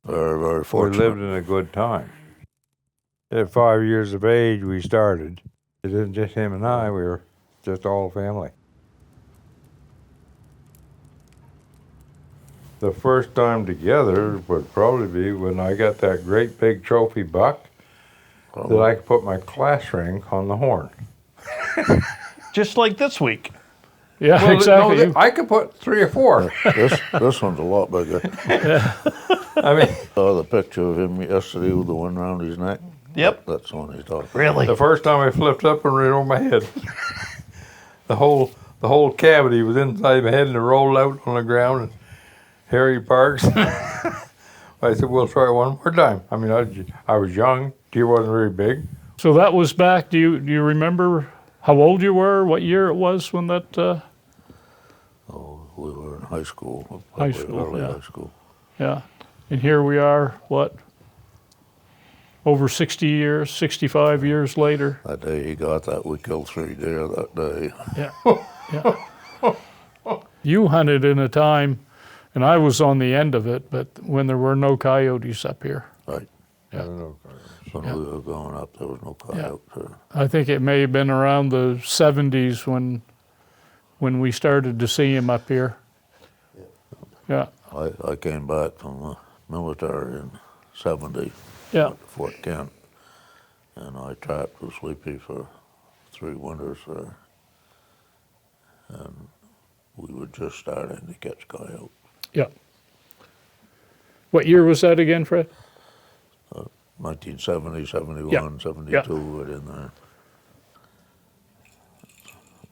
Very, very We fortunate. lived in a good time. At 5 years of age, we started. It isn't just him and I, we were just all family. The first time together would probably be when I got that great big trophy buck that I could put my class ring on the horn. Just like this week. Yeah, Well, exactly. no, I could put 3 or 4. This one's a lot bigger. I mean, Saw the picture of him yesterday with the one around his neck. Yep. That's the one he's talking about. Really? the first time I flipped up and right over my head. the whole cavity was inside my head and it rolled out on the ground. And Harry Parks. I said, "We'll try it one more time." I mean, I was young. Deer wasn't very big. So that was back, do you remember how old you were, what year it was when that, Oh, we were in high school. High probably school, early yeah. high school. yeah. And here we are, what, over 60 years, 65 years later. That day he got that, we killed 3 deer that day. Yeah, yeah. You hunted in a time, and I was on the end of it, but when there were no coyotes up here. Right. I don't know. When we were growing up, there was no coyote there. I think it may have been around the 70s when we started to see him up here. Yeah, I came back from the military in 70 yeah, to Fort Kent, and I trapped with Sleepy for 3 winters there. And we were just starting to catch coyote. yeah. What year was that again, Fred? 1970, 71, Yeah. 72, Yeah. right in there.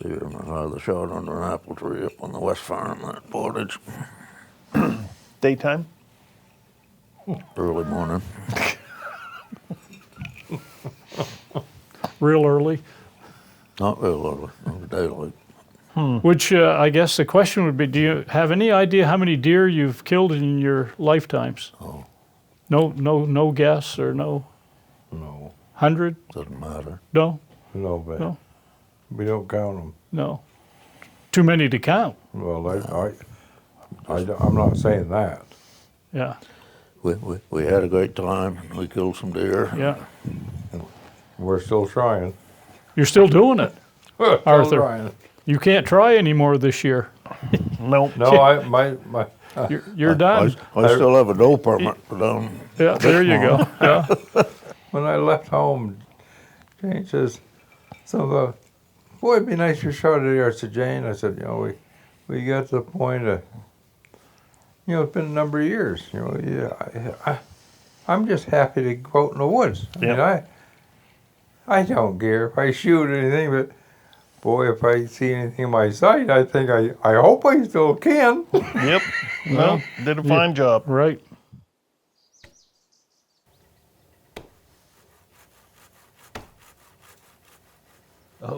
Deer in my father shot under an apple tree up on the west farm, that portage, Daytime? early morning. Real early? Not real early, not daylight. Which I guess the question would be, do you have any idea how many deer you've killed in your lifetimes? Oh, No guess or no No, 100? doesn't matter. No, no, but No. we don't count them. no. Too many to count. Well, I'm not saying that. Yeah, We had a great time, and we killed some deer. yeah. We're still trying. You're still doing it. Still Arthur. trying. You can't try anymore this year. Nope. No, my You're done. I still have a doe permit for down. Yeah, there you go. Yeah, when I left home, Jane says, boy, it'd be nice if you shot a deer. I said, Jane, I said, we got to the point of, it's been a number of years. I'm just happy to go out in the woods. I mean, I don't care if I shoot anything, but boy, if I see anything in my sight, I think I hope I still can. Yep. Well, did a fine job. right.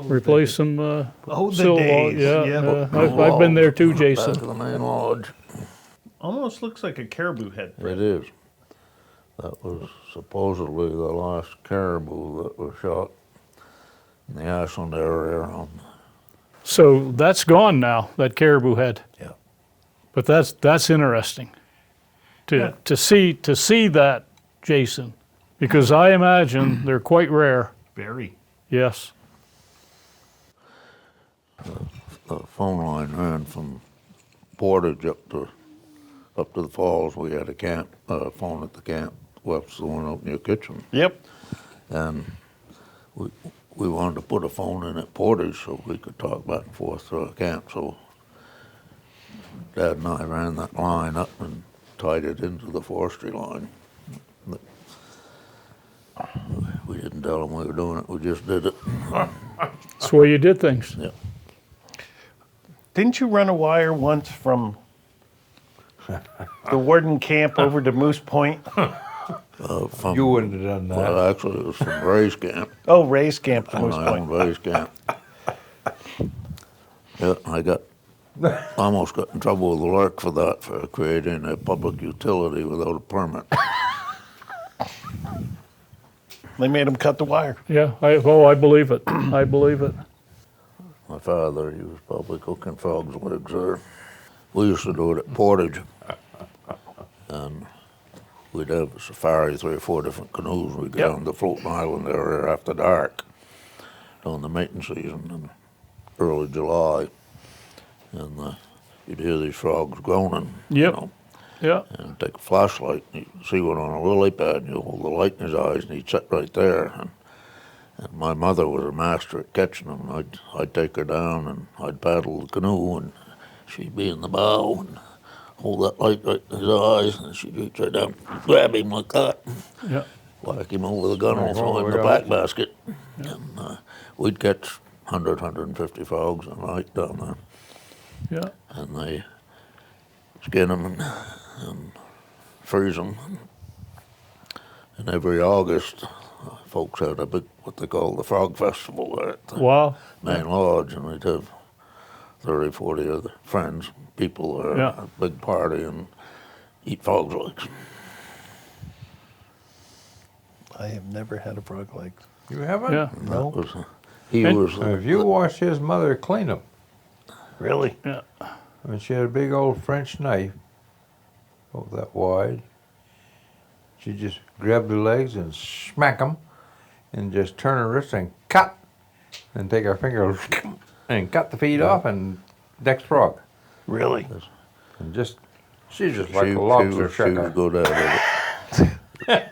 Replace some the sill log. days, Yeah, yeah. I've been there too, Back Jason. of the main lodge. Almost looks like a caribou head. It is. That was supposedly the last caribou that was shot in the Ashland area. So that's gone now, that caribou head. Yeah. But that's interesting to see that, Jason, because I imagine they're quite rare. Very. Yes. The phone line ran from Portage up to the falls. We had a phone at the camp. What's the one out near kitchen? Yep. And we wanted to put a phone in at Portage so we could talk back and forth through the camp. So Dad and I ran that line up and tied it into the forestry line. But we didn't tell them we were doing it. We just did it. That's the way you did things. Yeah. Didn't you run a wire once from the Warden camp over to Moose Point? From, You wouldn't have done that. well, actually, it was from Ray's camp. Oh, Ray's camp to And Moose I owned Point. Ray's camp. Yeah, I almost got in trouble with the clerk for that, for creating a public utility without a permit. They made him cut the wire. Yeah. I believe it. I believe it. My father, he was probably cooking frogs' legs there. We used to do it at Portage. And we'd have a safari, 3 or 4 different canoes. We'd go Yep. down the floating island area after dark during the mating season in early July. And you'd hear these frogs groaning. Yep. You know, Yeah. and take a flashlight, and you see one on a lily pad, and you hold the light in his eyes, and he'd sit right there. And my mother was a master at catching them. I'd take her down, and I'd paddle the canoe, and she'd be in the bow, and hold that light right in his eyes, and she'd reach right down, grab him like that, Yeah. whack him over the gun, and throw him in the back basket. And we'd catch 100, 150 frogs a night down there. Yeah. And they skin them and freeze them. And every August, folks had a big, what they call the Frog Festival there at the Wow. main lodge, and we'd have 30, 40 other friends, people there, Yeah. a big party, and eat frog's legs. I have never had a frog leg. You haven't? Yeah. No, That was, he And- was, If you watched his mother clean them, really? Yeah. when she had a big old French knife, about that wide, she just grabbed the legs and smack them, and just turn her wrist and cut, and take her finger and cut the feet off, and next frog, Really? and just she's just like she a lobster was shaker. good at it.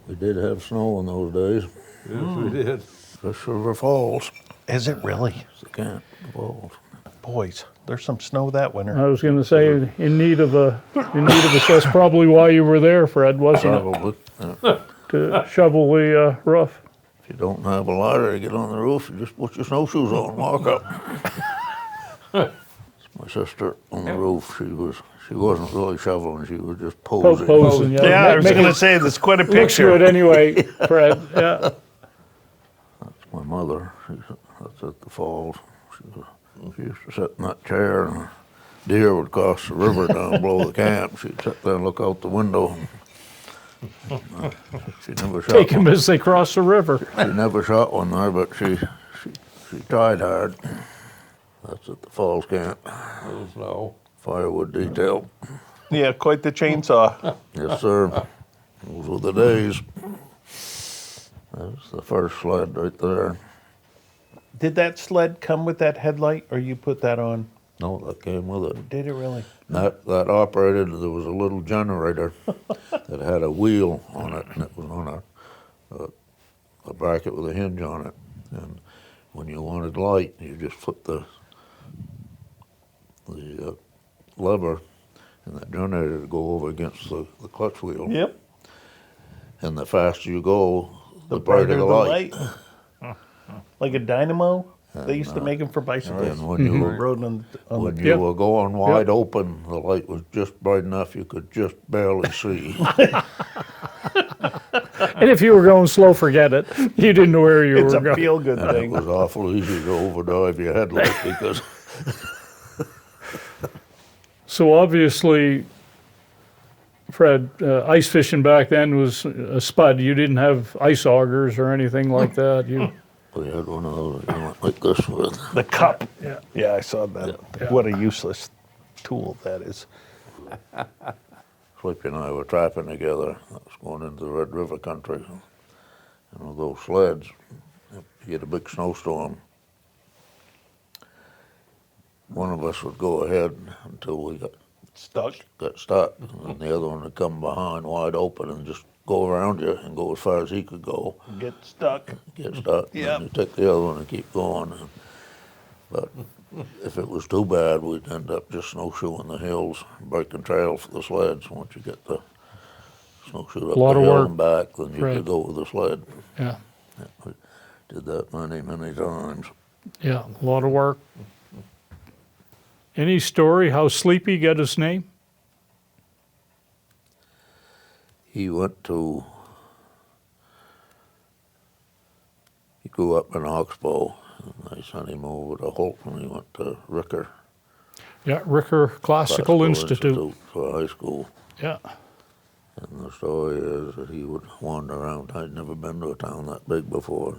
We did have snow in those days. Yes, we did. Fish River Falls. Is it really? It's the camp, the falls. Boys, there's some snow that winter. I was going to say in need of a that's probably why you were there, Fred, wasn't it? Probably. Yeah. To shovel the roof. If you don't have a ladder to get on the roof, you just put your snowshoes on and walk up. My sister on the roof, she wasn't really shoveling, she was just posing. Posing, yeah. Yeah, I was Make going to it say, there's quite a look good picture. anyway, Fred. Yeah. My mother, that's at the falls. She used to sit in that chair, and a deer would cross the river down below the camp. She'd sit there and look out the window. She never shot Take them one. as they cross the river. She never shot one there, but she tried hard. That's at the falls camp. Little snow. Firewood detail. Yeah, quite the chainsaw. Yes, sir. Those were the days. That's the first sled right there. Did that sled come with that headlight, or you put that on? No, that came with it. Did it really? That operated, there was a little generator that had a wheel on it, and it was on a bracket with a hinge on it. And when you wanted light, you just flip the lever, and that generator would go over against the clutch wheel. Yep. And the faster you go, the brighter the light. Like a dynamo? They used to make them for bicycles. And when you were Rode on When the, you Yep. were going wide open, the light was just bright enough you could just barely see. And if you were going slow, forget it. You didn't know where you it's were a going. feel-good And it thing. was awful easy to overdrive your headlight because So obviously, Fred, ice fishing back then was a spud. You didn't have ice augers or anything like that. You, we had one of those you went like this with. The cup. yeah. Yeah, I saw that. Yeah. What a useless tool that is. Sleepy and I were trapping together. That was going into the Red River country. And with those sleds, if you get a big snowstorm, one of us would go ahead until we got Stuck. stuck, and the other one would come behind wide open and just go around you and go as far as he could go, Get stuck. get stuck, Yep. and you take the other one and keep going. But if it was too bad, we'd end up just snowshoeing the hills, breaking trail for the sleds. Once you get the snowshoe up Lot the of hill work, and back, then you right. could go with the sled. Yeah, Yeah, we did that many, many times. yeah, a lot of work. Any story how Sleepy got his name? He grew up in Oxbow, and they sent him over to Holton. He went to Ricker Yeah, Ricker Classical Institute. for high school. Yeah, And the story is that he would wander around. I'd never been to a town that big before.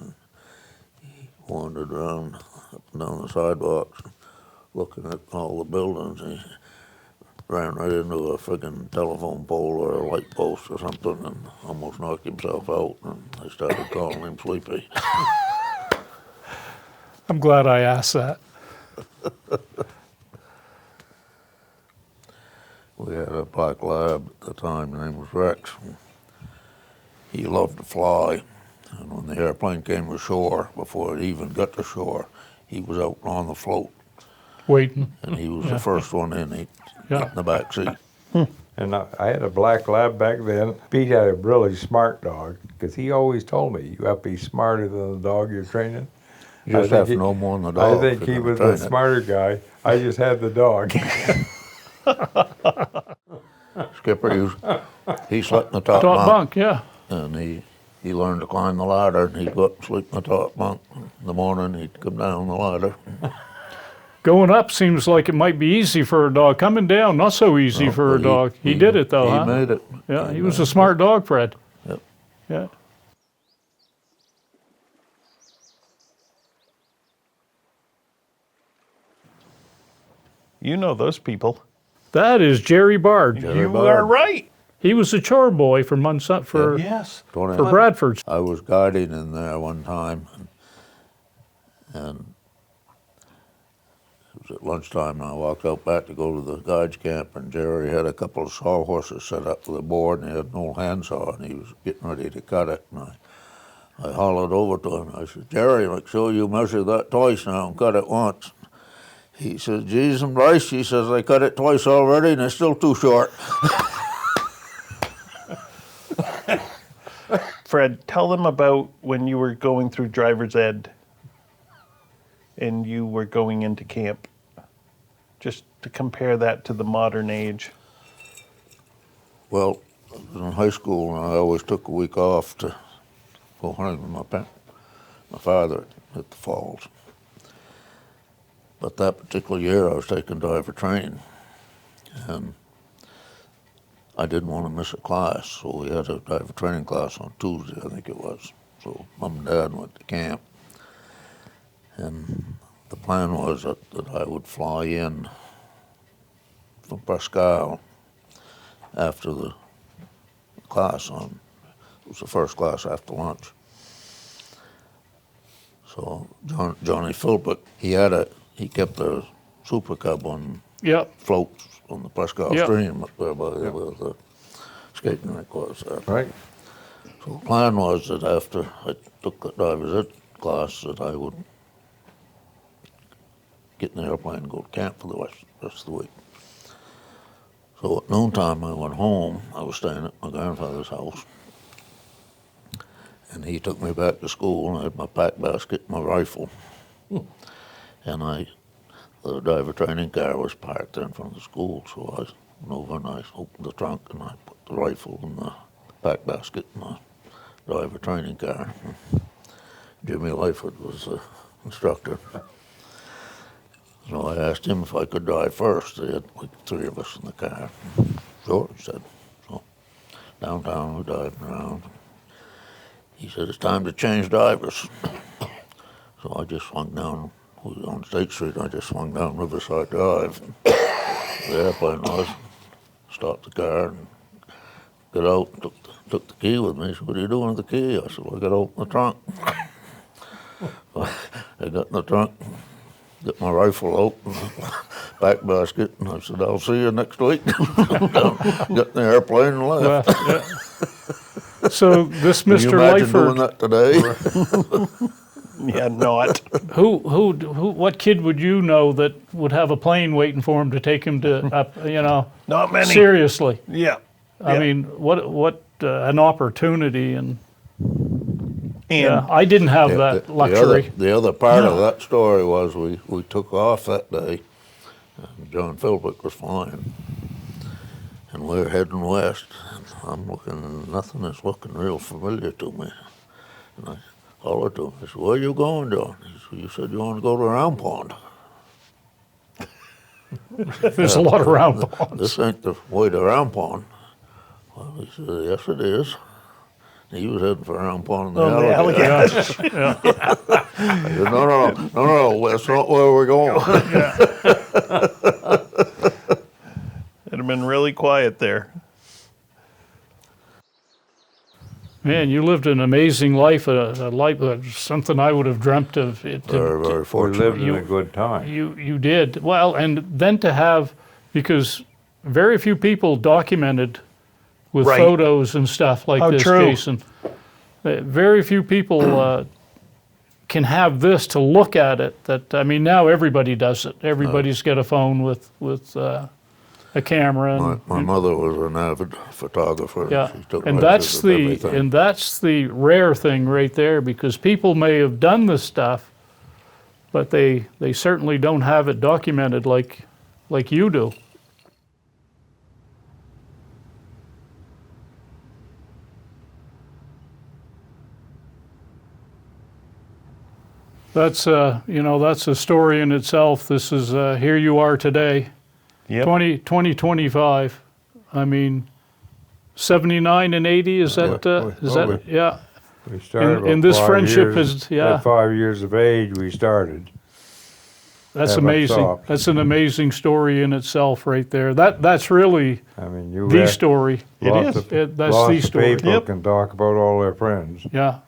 He wandered around up and down the sidewalks, looking at all the buildings. He ran right into a friggin' telephone pole or a light post or something and almost knocked himself out, and they started calling him Sleepy. I'm glad I asked that. We had a black lab at the time, his name was Rex. He loved to fly, and when the airplane came to shore, before it even got to shore, he was out on the float, Waiting. and he was the first one in, Yeah. in the back seat. And I had a black lab back then. Pete had a really smart dog because he always told me, you have to be smarter than the dog you're training. You just I have think to know more than the dog. I think if he you're was gonna the train it. smarter guy. I just had the dog. Skipper, he slept in the top, Top bunk, yeah. and he learned to climb the ladder, and he'd go up and sleep in the top bunk. In the morning, he'd come down the ladder. Going up seems like it might be easy for a dog. Coming down, not so easy for a But dog. He did it though, He huh? made it. Yeah, he was a smart dog, Fred. Yep. Yeah. You know those people. That is Jerry Bard. Jerry You Bard. are right. He was a chore boy for Yes. for Bradford's. I was guiding in there one time, and it was at lunchtime, and I walked out back to go to the guides camp, and Jerry had a couple of sawhorses set up with a board, and he had an old handsaw, and he was getting ready to cut it, and I hollered over to him. I said, Jerry, make sure you measure that twice now and cut it once. He says, geez and Bryce, he says, I cut it twice already, and it's still too short. Fred, tell them about when you were going through driver's ed and you were going into camp. Just to compare that to the modern age. Well, I was in high school, and I always took a week off to go hunting with my father at the falls. But that particular year, I was taking driver training, and I didn't want to miss a class, so we had a driver training class on Tuesday, I think it was. So Mom and Dad went to camp, and the plan was that I would fly in from Presque Isle after the class on, it was the first class after lunch. So Johnny Philbrick, he kept a Super Cub on Yep. floats on the Presque Isle Yep. Stream up there by where the skating rink was there. Right. So the plan was that after I took the driver's ed class that I would get in the airplane and go to camp for the rest of the week. So at noontime I went home. I was staying at my grandfather's house. And he took me back to school, and I had my pack basket, my rifle. And the driver training car was parked there in front of the school, so I went over and I opened the trunk and I put the rifle in the pack basket in the driver training car. Jimmy Lightfoot was the instructor. So I asked him if I could drive first. They had like 3 of us in the car. Sure, he said. So downtown we driving around. He said, it's time to change drivers. So I just swung down, we was on State Street, I just swung down Riverside Drive. The airplane was, stopped the car and got out and took the key with me. He said, what are you doing with the key? I said, well, I got to open the trunk. I got in the trunk, got my rifle open, back basket, and I said, I'll see you next week. Got in the airplane and left. Well, yeah. So this Can you Mr. imagine doing Lightford, that today? Yeah, not. who, what kid would you know that would have a plane waiting for him to take him to, Not many. seriously? Yeah. I Yeah. mean, what an opportunity, and And yeah, I didn't have Yeah, that luxury. The other part of that story was we took off that day, and John Philbrick was flying, and we're heading west, and I'm looking, and nothing is looking real familiar to me. And I hollered to him, I said, where you going, John? He said, you said you want to go to Round Pond. There's a lot of round ponds. This ain't the way to Round Pond. Well, he said, yes, it is. He was heading for Round Pond and the Oh, the alligators. alligators. I said, no, that's not where we're going. It'd have been really quiet there. Man, you lived an amazing life, a life, something I would have dreamt of. Very, very We fortunate. lived in a good time. You did. Well, and then to have, because very few people documented with Right. photos and stuff like How this, true. Jason. Very few people can have this to look at it. That, I mean, now everybody does it. Everybody's got a phone with a camera. And, My mother was an avid photographer. yeah, She took and pictures that's of everything. that's the rare thing right there, because people may have done this stuff, but they certainly don't have it documented like you do. That's that's a story in itself. This is here you are today, Yep. 2025. I mean, 79 and 80, is that yeah. We started And about this 5 friendship years- is- yeah. At 5 years of age, we started. That's Never amazing. stopped. That's an amazing story in itself, right there. That's really I mean, you the had story. It lots is. of- That's lots the of story. people Yep. can talk about all their friends. Yeah,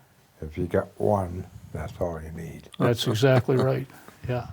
If you got one, that's all you need. that's exactly right. Yeah.